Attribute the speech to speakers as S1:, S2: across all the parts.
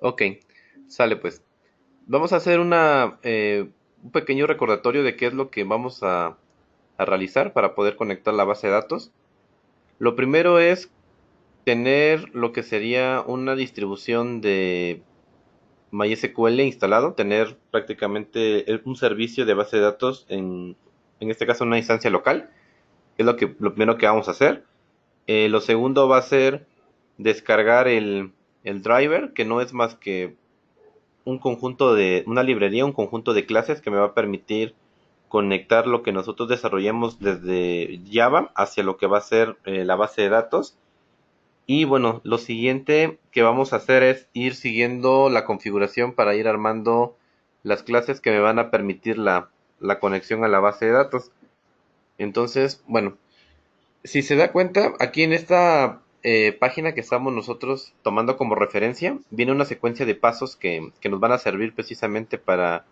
S1: Ok, sale pues. Vamos a hacer un pequeño recordatorio de qué es lo que vamos a realizar para poder conectar la base de datos. Lo primero es tener lo que sería una distribución de MySQL instalado, tener prácticamente un servicio de base de datos en este caso una instancia local, que es lo primero que vamos a hacer. Lo segundo va a ser descargar el driver, que no es más que una librería, un conjunto de clases que me va a permitir conectar lo que nosotros desarrollemos desde Java hacia lo que va a ser la base de datos. Y bueno, lo siguiente que vamos a hacer es ir siguiendo la configuración para ir armando las clases que me van a permitir la conexión a la base de datos. Entonces, bueno, si se da cuenta, aquí en esta página que estamos nosotros tomando como referencia, viene una secuencia de pasos que nos van a servir precisamente para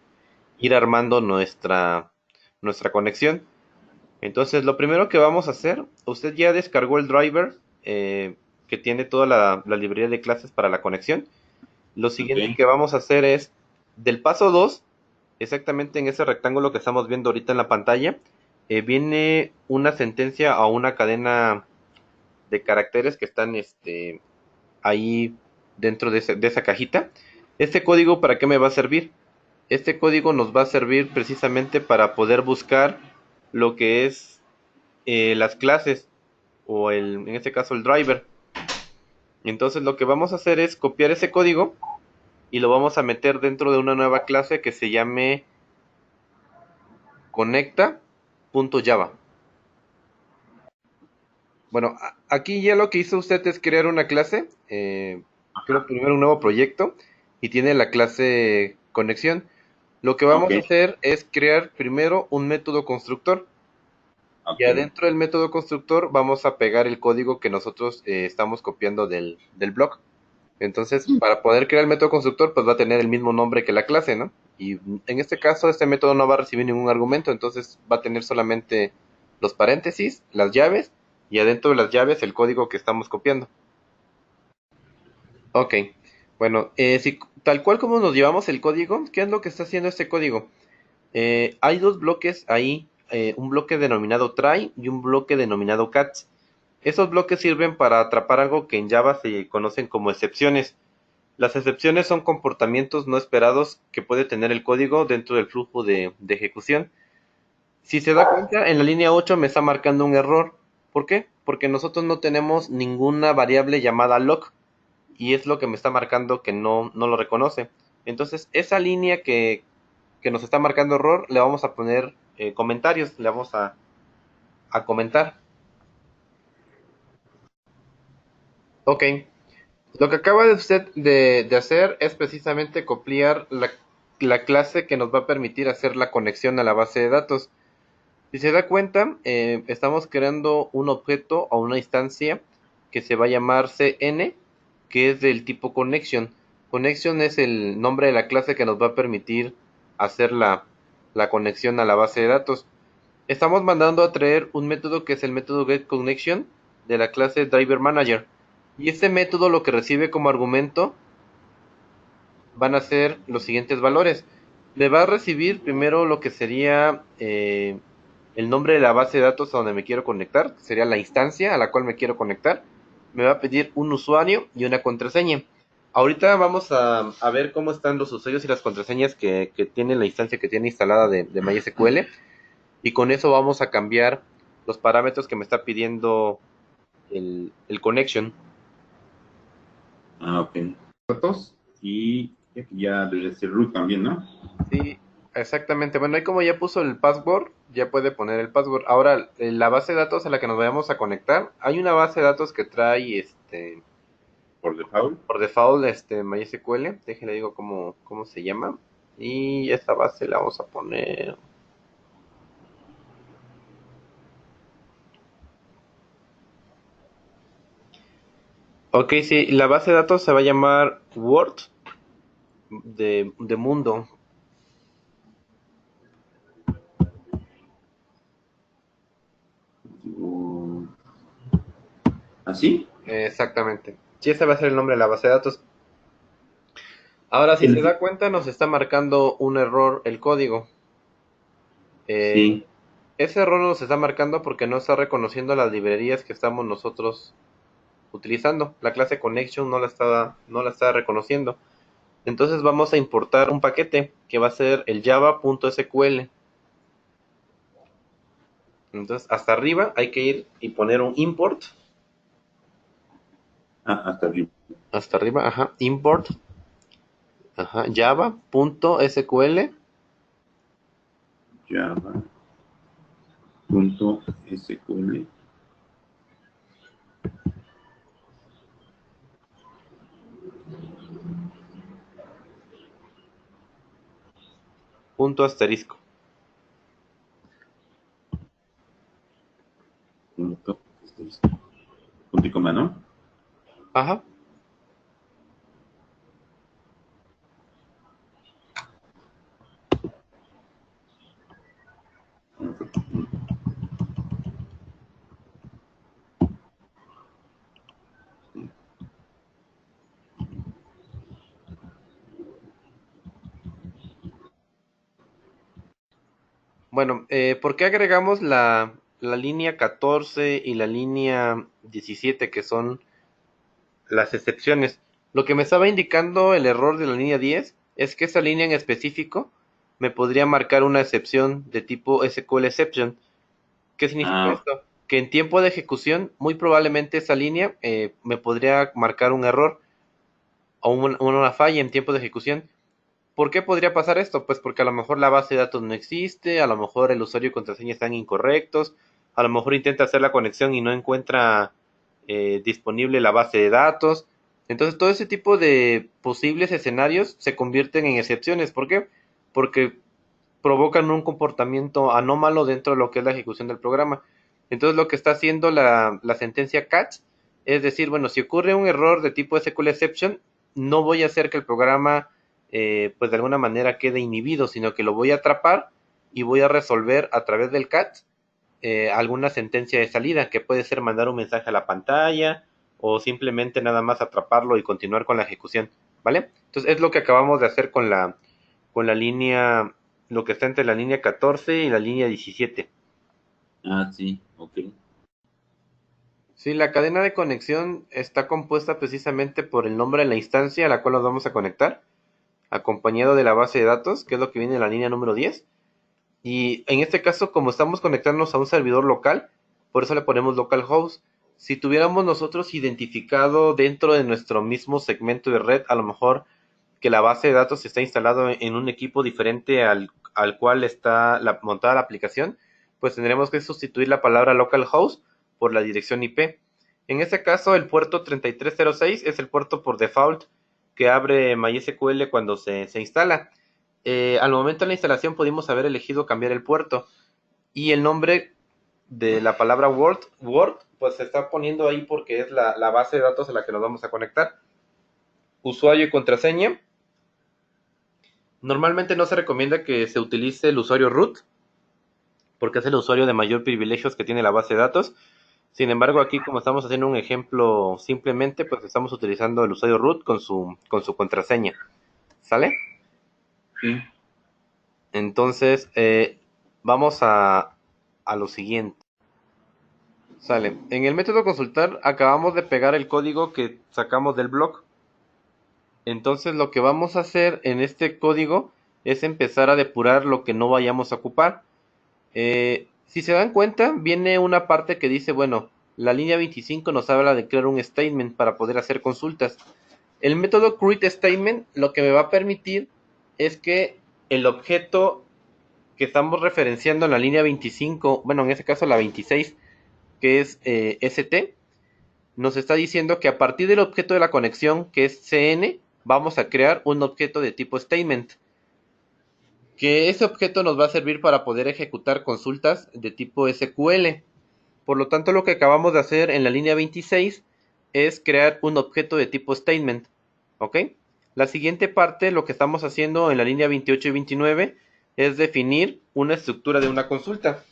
S1: ir armando nuestra conexión. Entonces, lo primero que vamos a hacer, usted ya descargó el driver que tiene toda la librería de clases para la conexión. Lo siguiente
S2: Ok.
S1: que vamos a hacer es, del paso 2 exactamente en ese rectángulo que estamos viendo ahorita en la pantalla, viene una sentencia o una cadena de caracteres que están ahí dentro de esa cajita. Este código, ¿para qué me va a servir? Este código nos va a servir precisamente para poder buscar lo que es las clases en este caso el driver. Entonces lo que vamos a hacer es copiar ese código y lo vamos a meter dentro de una nueva clase que se llame conecta.java. Bueno, aquí ya lo que hizo usted es crear una clase, creo
S2: Ajá.
S1: primero un nuevo proyecto y tiene la clase conexión. Lo que
S2: Ok.
S1: vamos a hacer es crear primero un método constructor. Y
S2: Ok.
S1: adentro del método constructor vamos a pegar el código que nosotros estamos copiando del blog. Entonces, para poder crear el método constructor, pues va a tener el mismo nombre que la clase, ¿no? Y en este caso, este método no va a recibir ningún argumento, entonces va a tener solamente los paréntesis, las llaves, y adentro de las llaves el código que estamos copiando. Ok, bueno, tal cual como nos llevamos el código, ¿qué es lo que está haciendo este código? Hay dos bloques ahí, un bloque denominado try y un bloque denominado catch. Esos bloques sirven para atrapar algo que en Java se conocen como excepciones. Las excepciones son comportamientos no esperados que puede tener el código dentro del flujo de ejecución. Si se da cuenta, en la línea 8 me está marcando un error. ¿Por qué? Porque nosotros no tenemos ninguna variable llamada log y es lo que me está marcando que no lo reconoce. Entonces, esa línea que nos está marcando error, le vamos a poner comentarios, le vamos a comentar. Ok, lo que acaba de usted de hacer es precisamente copiar la clase que nos va a permitir hacer la conexión a la base de datos. Si se da cuenta, estamos creando un objeto o una instancia que se va a llamar CN, que es del tipo connection. Connection es el nombre de la clase que nos va a permitir hacer la conexión a la base de datos. Estamos mandando a traer un método que es el método getConnection de la clase DriverManager. Y este método lo que recibe como argumento van a ser los siguientes valores. Le va a recibir primero lo que sería el nombre de la base de datos a donde me quiero conectar, que sería la instancia a la cual me quiero conectar. Me va a pedir un usuario y una contraseña. Ahorita vamos a ver cómo están los usuarios y las contraseñas que tiene la instancia que tiene instalada de MySQL. Y con eso vamos a cambiar los parámetros que me está pidiendo el connection.
S2: Ah, ok. Datos y ya debe ser root también, ¿no?
S1: Sí, exactamente. Bueno, ahí como ya puso el password, ya puede poner el password. Ahora, la base de datos a la que nos vayamos a conectar, hay una base de datos que trae
S2: Por default.
S1: por default MySQL. Déjenle digo cómo se llama. Y esta base la vamos a poner. Ok, sí, la base de datos se va a llamar Word de mundo.
S2: o- ¿Así?
S1: Exactamente. Sí, ese va a ser el nombre de la base de datos. Ahora, si se da cuenta, nos está marcando un error el código.
S2: Sí.
S1: Ese error nos está marcando porque no está reconociendo las librerías que estamos nosotros utilizando. La clase connection no la está reconociendo. Entonces vamos a importar un paquete que va a ser el java.sql. Entonces hasta arriba hay que ir y poner un import.
S2: Hasta arriba.
S1: Hasta arriba, ajá, import, ajá, java.sql.
S2: Java.sql.
S1: Punto asterisco.
S2: Punto y coma, ¿no?
S1: Ajá. Bueno, ¿por qué agregamos la línea 14 y la línea 17, que son las excepciones? Lo que me estaba indicando el error de la línea 10 es que esa línea en específico me podría marcar una excepción de tipo SQL exception. ¿Qué significa
S2: Ah,
S1: esto? Que en tiempo de ejecución, muy probablemente esa línea me podría marcar un error o una falla en tiempo de ejecución. ¿Por qué podría pasar esto? Pues porque a lo mejor la base de datos no existe, a lo mejor el usuario y contraseña están incorrectos, a lo mejor intenta hacer la conexión y no encuentra disponible la base de datos. Entonces todo ese tipo de posibles escenarios se convierten en excepciones. ¿Por qué? Porque provocan un comportamiento anómalo dentro de lo que es la ejecución del programa. Entonces lo que está haciendo la sentencia catch es decir, bueno, si ocurre un error de tipo SQL exception, no voy a hacer que el programa pues de alguna manera quede inhibido, sino que lo voy a atrapar y voy a resolver a través del catch alguna sentencia de salida, que puede ser mandar un mensaje a la pantalla o simplemente nada más atraparlo y continuar con la ejecución, ¿vale? Entonces es lo que acabamos de hacer con la línea, lo que está entre la línea 14 y la línea 17.
S2: sí, ok.
S1: Sí, la cadena de conexión está compuesta precisamente por el nombre de la instancia a la cual nos vamos a conectar, acompañado de la base de datos, que es lo que viene en la línea número 10. Y en este caso, como estamos conectándonos a un servidor local, por eso le ponemos localhost. Si tuviéramos nosotros identificado dentro de nuestro mismo segmento de red, a lo mejor que la base de datos está instalado en un equipo diferente al cual está montada la aplicación, pues tendremos que sustituir la palabra localhost por la dirección IP. En este caso, el puerto 3306 es el puerto por default que abre MySQL cuando se instala. Al momento de la instalación pudimos haber elegido cambiar el puerto y el nombre de la palabra Word, pues se está poniendo ahí porque es la base de datos a la que nos vamos a conectar. Usuario y contraseña. Normalmente no se recomienda que se utilice el usuario root, porque es el usuario de mayor privilegios que tiene la base de datos. Sin embargo, aquí como estamos haciendo un ejemplo simplemente, pues estamos utilizando el usuario root con su contraseña. ¿Sale?
S2: Sí.
S1: Entonces, vamos a lo siguiente. Sale. En el método consultar acabamos de pegar el código que sacamos del blog. Entonces lo que vamos a hacer en este código es empezar a depurar lo que no vayamos a ocupar. Si se dan cuenta, viene una parte que dice, bueno, la línea 25 nos habla de crear un statement para poder hacer consultas. El método createStatement lo que me va a permitir es que el objeto que estamos referenciando en la línea 25, bueno, en este caso la 26, que es ST, nos está diciendo que a partir del objeto de la conexión, que es CN, vamos a crear un objeto de tipo statement, que ese objeto nos va a servir para poder ejecutar consultas de tipo SQL. Por lo tanto, lo que acabamos de hacer en la línea 26 es crear un objeto de tipo statement. ¿Ok? La siguiente parte, lo que estamos haciendo en la línea 28 y 29, es definir una estructura de una consulta.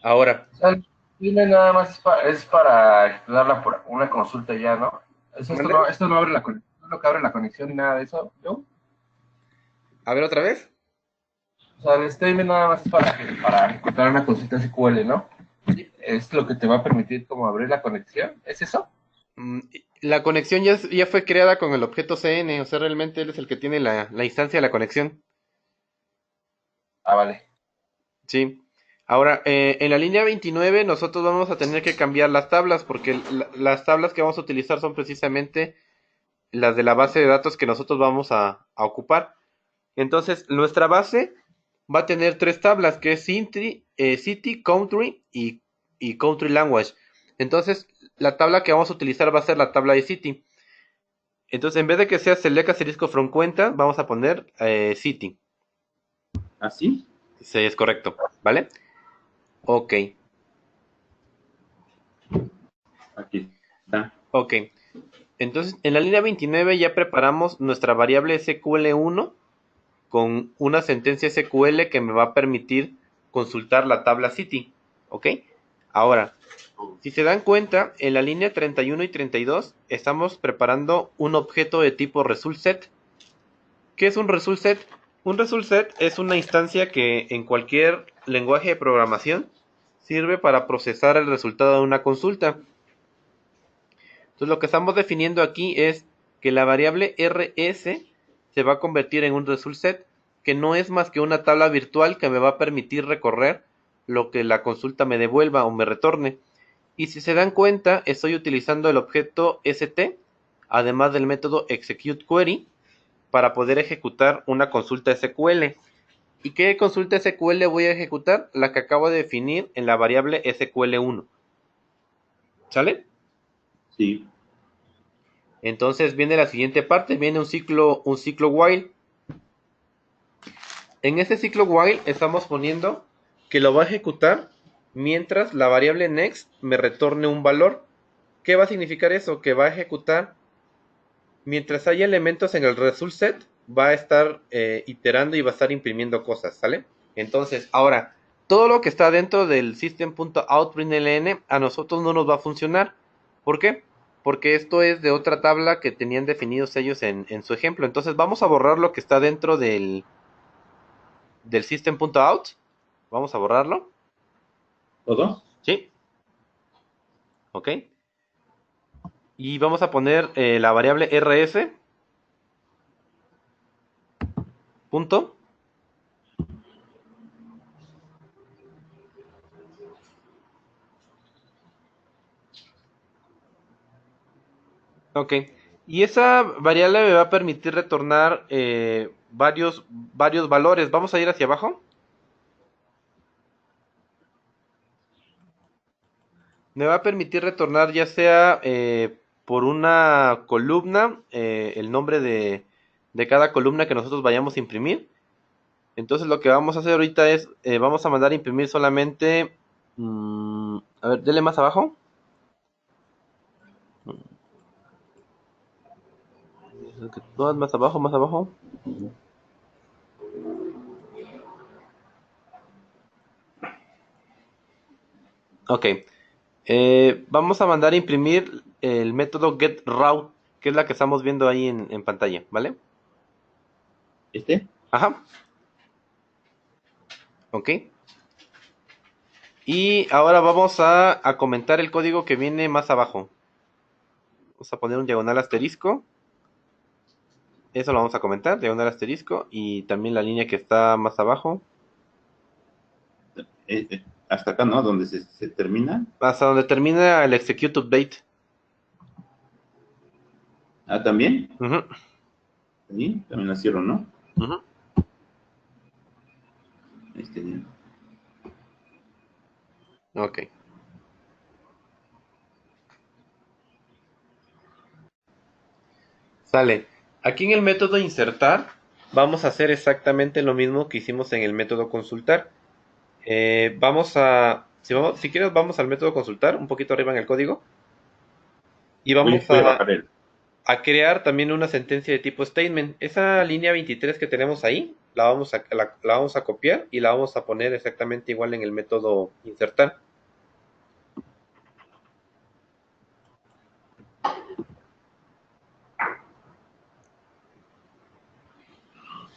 S1: Ahora,
S3: O sea, dime nada más es para darla por una consulta ya, ¿no? Esto
S1: ¿mande?
S3: no, esto no abre la conexión. ejemplo, que abre la conexión y nada de eso, ¿no?
S1: A ver otra vez.
S3: O sea, el statement nada más es para encontrar una consulta SQL, ¿no? Es lo que te va a permitir como abrir la conexión, ¿es eso?
S1: La conexión ya fue creada con el objeto CN, o sea, realmente él es el que tiene la instancia de la conexión.
S3: Ah, vale.
S1: Sí. Ahora, en la línea 29 nosotros vamos a tener que cambiar las tablas porque las tablas que vamos a utilizar son precisamente las de la base de datos que nosotros vamos a ocupar. Entonces, nuestra base va a tener tres tablas, que es City, Country y Country Language. Entonces, la tabla que vamos a utilizar va a ser la tabla de City. Entonces, en vez de que sea select asterisco from cuenta, vamos a poner City.
S2: ¿Así?
S1: Sí, es correcto, ¿vale? Ok,
S2: Aquí está.
S1: ok. Entonces, en la línea 29 ya preparamos nuestra variable SQL1 con una sentencia SQL que me va a permitir consultar la tabla City, ¿ok? Ahora, si se dan cuenta, en la línea 31 y 32 estamos preparando un objeto de tipo ResultSet. ¿Qué es un ResultSet? Un ResultSet es una instancia que en cualquier lenguaje de programación sirve para procesar el resultado de una consulta. Entonces lo que estamos definiendo aquí es que la variable rs se va a convertir en un ResultSet, que no es más que una tabla virtual que me va a permitir recorrer lo que la consulta me devuelva o me retorne. Y si se dan cuenta, estoy utilizando el objeto st, además del método executeQuery, para poder ejecutar una consulta SQL. ¿Y qué consulta SQL voy a ejecutar? La que acabo de definir en la variable SQL1. ¿Sale?
S2: Sí.
S1: Entonces viene la siguiente parte, viene un ciclo while. En ese ciclo while estamos poniendo que lo va a ejecutar mientras la variable next me retorne un valor. ¿Qué va a significar eso? Que va a ejecutar mientras haya elementos en el result set, va a estar iterando y va a estar imprimiendo cosas, ¿sale? Entonces, ahora, todo lo que está dentro del system.out.println a nosotros no nos va a funcionar. ¿Por qué? Porque esto es de otra tabla que tenían definidos ellos en su ejemplo. Entonces vamos a borrar lo que está dentro del system.out. Vamos a borrarlo.
S2: ¿Todo?
S1: ¿Sí? ¿Ok? Y vamos a poner la variable rs. Punto. Ok. Y esa variable me va a permitir retornar varios valores. Vamos a ir hacia abajo. Me va a permitir retornar ya sea por una columna, el nombre de cada columna que nosotros vayamos a imprimir. Entonces lo que vamos a hacer ahorita es, vamos a mandar a imprimir solamente, a ver, dele más abajo. Todas más abajo, más abajo. Ok. Vamos a mandar a imprimir el método getRoute, que es la que estamos viendo ahí en pantalla, ¿vale?
S2: ¿Este?
S1: Ajá. Ok. Y ahora vamos a comentar el código que viene más abajo. Vamos a poner un diagonal asterisco. Eso lo vamos a comentar, diagonal asterisco. Y también la línea que está más abajo.
S2: Hasta acá, ¿no? Donde se termina.
S1: Hasta donde termina el execute update.
S2: Ah, ¿también?
S1: Ujú,
S2: Sí, también la cierro, ¿no?
S1: ujú.
S2: Este,
S1: Ok. Sale. Aquí en el método insertar vamos a hacer exactamente lo mismo que hicimos en el método consultar. Si quieres, vamos al método consultar, un poquito arriba en el código. Y vamos
S2: voy a bajar el...
S1: a crear también una sentencia de tipo statement. Esa línea 23 que tenemos ahí, la vamos a copiar y la vamos a poner exactamente igual en el método insertar.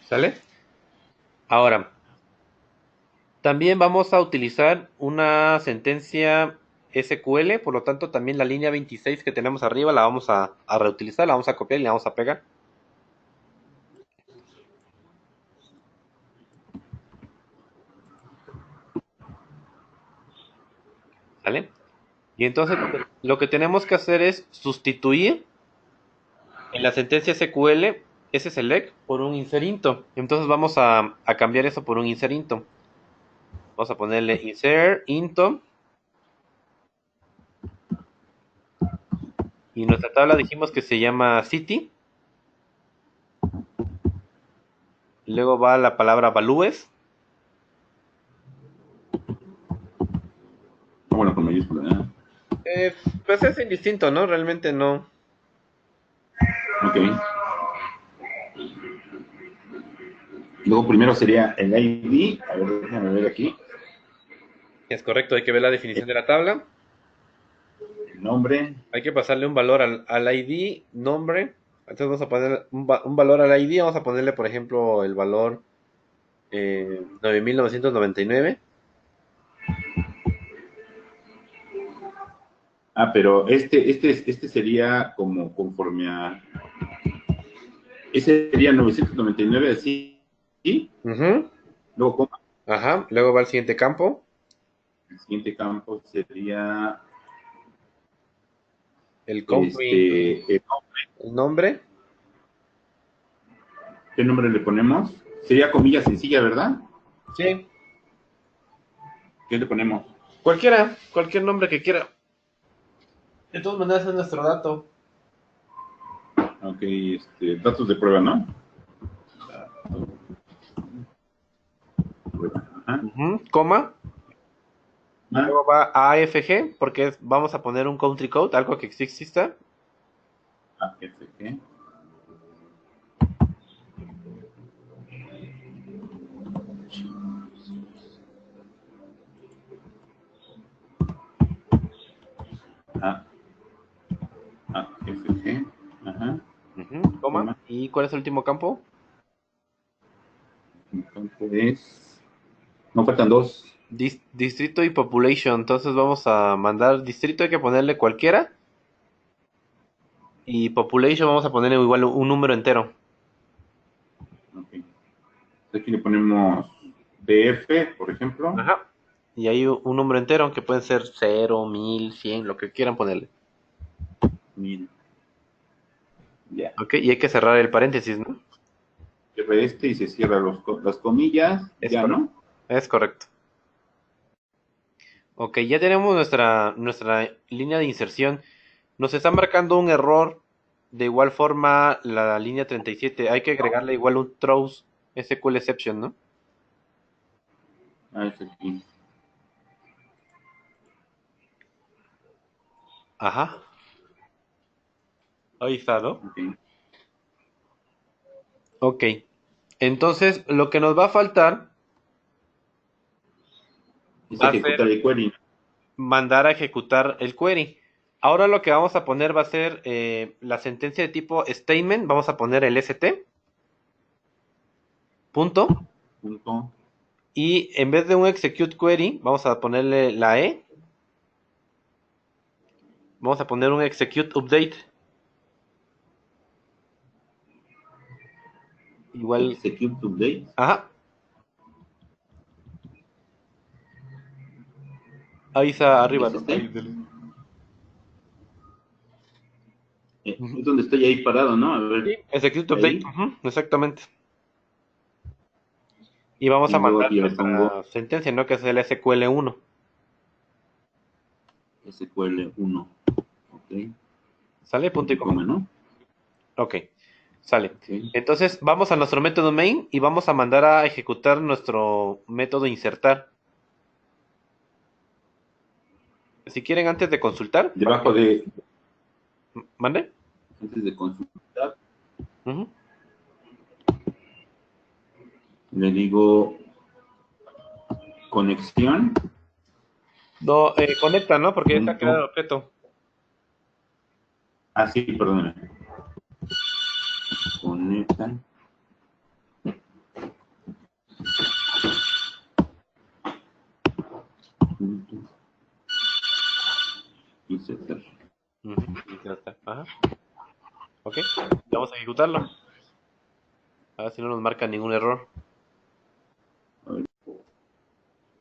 S1: ¿Sale? Ahora, también vamos a utilizar una sentencia SQL, por lo tanto también la línea 26 que tenemos arriba la vamos a reutilizar, la vamos a copiar y la vamos a pegar. ¿Sale? Y entonces lo que tenemos que hacer es sustituir en la sentencia SQL ese select por un insert into. Entonces vamos a cambiar eso por un insert into. Vamos a ponerle insert into. Y nuestra tabla dijimos que se llama city. Luego va la palabra values.
S2: Bueno, con mayúscula.
S1: Pues es indistinto, ¿no? Realmente no.
S2: Ok. Luego primero sería el ID. A ver, déjame ver aquí.
S1: Es correcto, hay que ver la definición de la tabla.
S2: El nombre.
S1: Hay que pasarle un valor al ID, nombre. Entonces vamos a poner un valor al ID. Vamos a ponerle, por ejemplo, el valor 9999.
S2: Ah, pero este sería como conforme a... Ese sería 999, así. ¿Sí?
S1: Ujú.
S2: Luego, coma.
S1: Ajá. Luego va el siguiente campo.
S2: El siguiente campo sería
S1: El country,
S2: el
S1: el nombre.
S2: ¿qué nombre le ponemos? Sería comilla sencilla, ¿verdad?
S1: Sí.
S2: ¿Qué le ponemos?
S1: Cualquiera, cualquier nombre que quiera. De todas maneras es nuestro dato.
S2: Ok, datos de prueba, ¿no? Prueba. Ajá.
S1: Ujú. Coma.
S2: Ah,
S1: Luego va AFG, porque vamos a poner un country code, algo que sí exista.
S2: AFG. A, AFG. Ajá.
S1: Ujú. Coma. ¿Y cuál es el último campo?
S2: Entonces, no faltan dos.
S1: Distrito y population. Entonces vamos a mandar distrito, hay que ponerle cualquiera. Y population vamos a ponerle igual un número entero.
S2: Ok. Aquí le ponemos DF, por ejemplo.
S1: Ajá. Y ahí un número entero, que pueden ser 0, 1000, 100, lo que quieran ponerle.
S2: 1000. Ya.
S1: Ok, y hay que cerrar el paréntesis, ¿no?
S2: Cierra y se cierra las comillas.
S1: Es
S2: Ya,
S1: correcto.
S2: ¿no?
S1: Es correcto. Ok, ya tenemos nuestra línea de inserción. Nos está marcando un error. De igual forma, la línea 37, hay que agregarle igual un throws SQL exception, ¿no?
S2: Ah, es aquí.
S1: Ajá. Ahí está, ¿no?
S2: Ok.
S1: Ok. Entonces, lo que nos va a faltar
S2: Es
S1: va a ser
S2: ejecutar el query.
S1: mandar a ejecutar el query. Ahora lo que vamos a poner va a ser la sentencia de tipo statement. Vamos a poner el st, punto.
S2: Punto.
S1: Y en vez de un execute query, vamos a ponerle la e. Vamos a poner un execute update. Igual.
S2: Execute update.
S1: Ajá. Ahí está arriba,
S2: ¿Es
S1: ¿no?
S2: este?
S1: Ujú.
S2: Es donde estoy ahí parado, ¿no? A
S1: Sí,
S2: ver.
S1: execute update.
S2: Ahí.
S1: Ujú, exactamente. Y vamos a
S2: Y luego
S1: mandar
S2: aquí ya le pongo
S1: nuestra sentencia, ¿no? Que es el SQL1.
S2: SQL1. Ok.
S1: ¿Sale? Punto y coma.
S2: ¿no?
S1: Ok. Sale.
S2: Ok.
S1: Entonces vamos a nuestro método main y vamos a mandar a ejecutar nuestro método insertar. Si quieren, antes de consultar,
S2: Debajo de,
S1: ¿mande?
S2: antes de consultar,
S1: Ujú.
S2: le digo conexión.
S1: No, conecta, ¿no? Porque ya está creado el
S2: Punto.
S1: objeto.
S2: Ah, sí, perdóname. Conectan.
S1: Ok, vamos a ejecutarlo. A ver si no nos marca ningún error.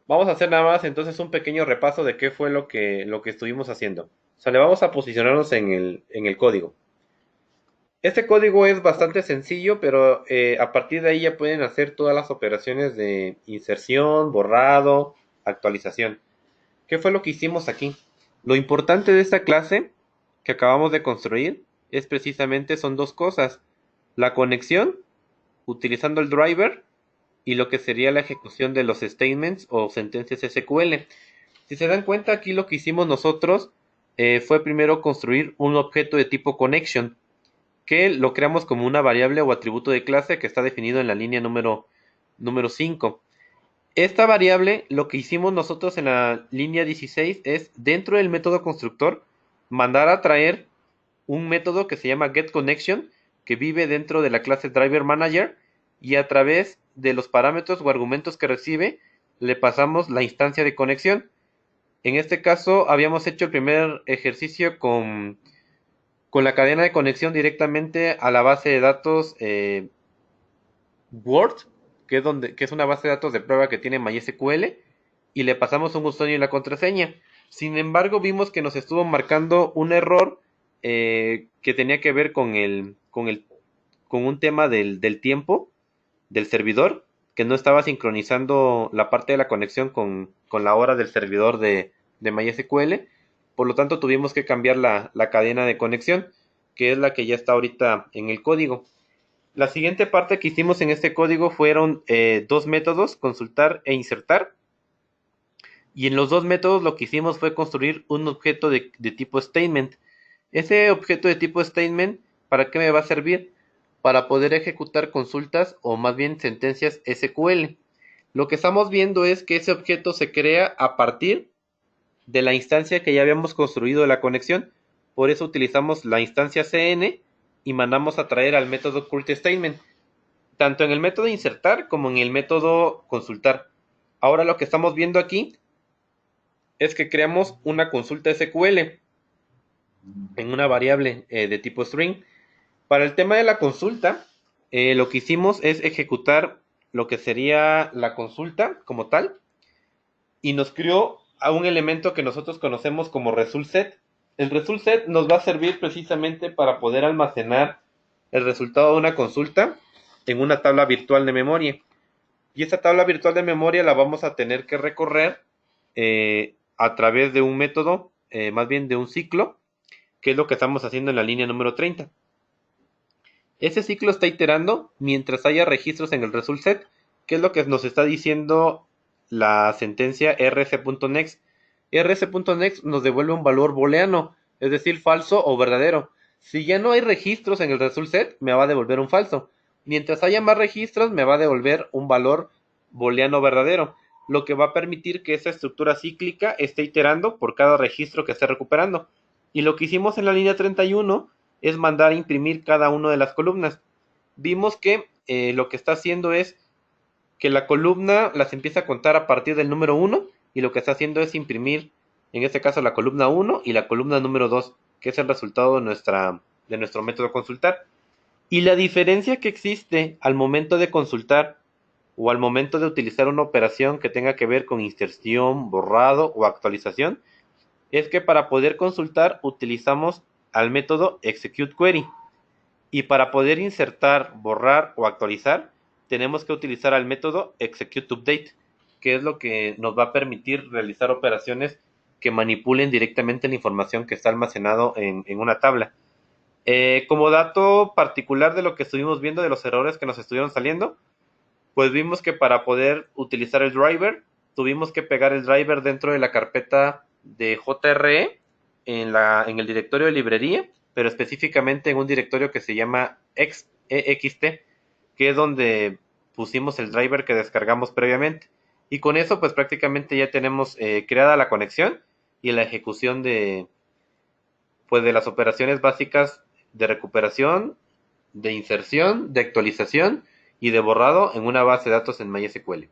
S1: Vamos a hacer nada más entonces un pequeño repaso de qué fue lo que estuvimos haciendo. O sea, le vamos a posicionarnos en el código. Este código es bastante sencillo, pero a partir de ahí ya pueden hacer todas las operaciones de inserción, borrado, actualización. ¿Qué fue lo que hicimos aquí? Lo importante de esta clase que acabamos de construir es precisamente son dos cosas. La conexión, utilizando el driver, y lo que sería la ejecución de los statements o sentencias SQL. Si se dan cuenta, aquí lo que hicimos nosotros fue primero construir un objeto de tipo connection, que lo creamos como una variable o atributo de clase que está definido en la línea número 5. Esta variable, lo que hicimos nosotros en la línea 16 es, dentro del método constructor, mandar a traer un método que se llama getConnection, que vive dentro de la clase DriverManager, y a través de los parámetros o argumentos que recibe, le pasamos la instancia de conexión. En este caso, habíamos hecho el primer ejercicio con la cadena de conexión directamente a la base de datos Word, que es una base de datos de prueba que tiene MySQL, y le pasamos un usuario y la contraseña. Sin embargo, vimos que nos estuvo marcando un error que tenía que ver con un tema del tiempo del servidor, que no estaba sincronizando la parte de la conexión con la hora del servidor de MySQL. Por lo tanto, tuvimos que cambiar la cadena de conexión, que es la que ya está ahorita en el código. La siguiente parte que hicimos en este código fueron dos métodos, consultar e insertar. Y en los dos métodos lo que hicimos fue construir un objeto de tipo statement. Ese objeto de tipo statement, ¿para qué me va a servir? Para poder ejecutar consultas o más bien sentencias SQL. Lo que estamos viendo es que ese objeto se crea a partir de la instancia que ya habíamos construido de la conexión. Por eso utilizamos la instancia CN y mandamos a traer al método curtStatement, tanto en el método insertar como en el método consultar. Ahora lo que estamos viendo aquí es que creamos una consulta SQL en una variable de tipo string. Para el tema de la consulta, lo que hicimos es ejecutar lo que sería la consulta como tal, y nos creó a un elemento que nosotros conocemos como result set. El result set nos va a servir precisamente para poder almacenar el resultado de una consulta en una tabla virtual de memoria. Y esa tabla virtual de memoria la vamos a tener que recorrer a través de un método, más bien de un ciclo, que es lo que estamos haciendo en la línea número 30. Ese ciclo está iterando mientras haya registros en el result set, que es lo que nos está diciendo la sentencia rs.next. rs.next nos devuelve un valor booleano, es decir, falso o verdadero. Si ya no hay registros en el result set, me va a devolver un falso. Mientras haya más registros, me va a devolver un valor booleano verdadero, lo que va a permitir que esa estructura cíclica esté iterando por cada registro que esté recuperando. Y lo que hicimos en la línea 31 es mandar a imprimir cada una de las columnas. Vimos que lo que está haciendo es que la columna las empieza a contar a partir del número 1, y lo que está haciendo es imprimir, en este caso, la columna 1 y la columna número 2, que es el resultado de nuestro método consultar. Y la diferencia que existe al momento de consultar o al momento de utilizar una operación que tenga que ver con inserción, borrado o actualización, es que para poder consultar utilizamos al método executeQuery, y para poder insertar, borrar o actualizar tenemos que utilizar al método executeUpdate, que es lo que nos va a permitir realizar operaciones que manipulen directamente la información que está almacenado en una tabla. Como dato particular de lo que estuvimos viendo, de los errores que nos estuvieron saliendo, pues vimos que para poder utilizar el driver, tuvimos que pegar el driver dentro de la carpeta de JRE en el directorio de librería, pero específicamente en un directorio que se llama ext, que es donde pusimos el driver que descargamos previamente. Y con eso pues prácticamente ya tenemos creada la conexión y la ejecución de las operaciones básicas de recuperación, de inserción, de actualización y de borrado en una base de datos en MySQL.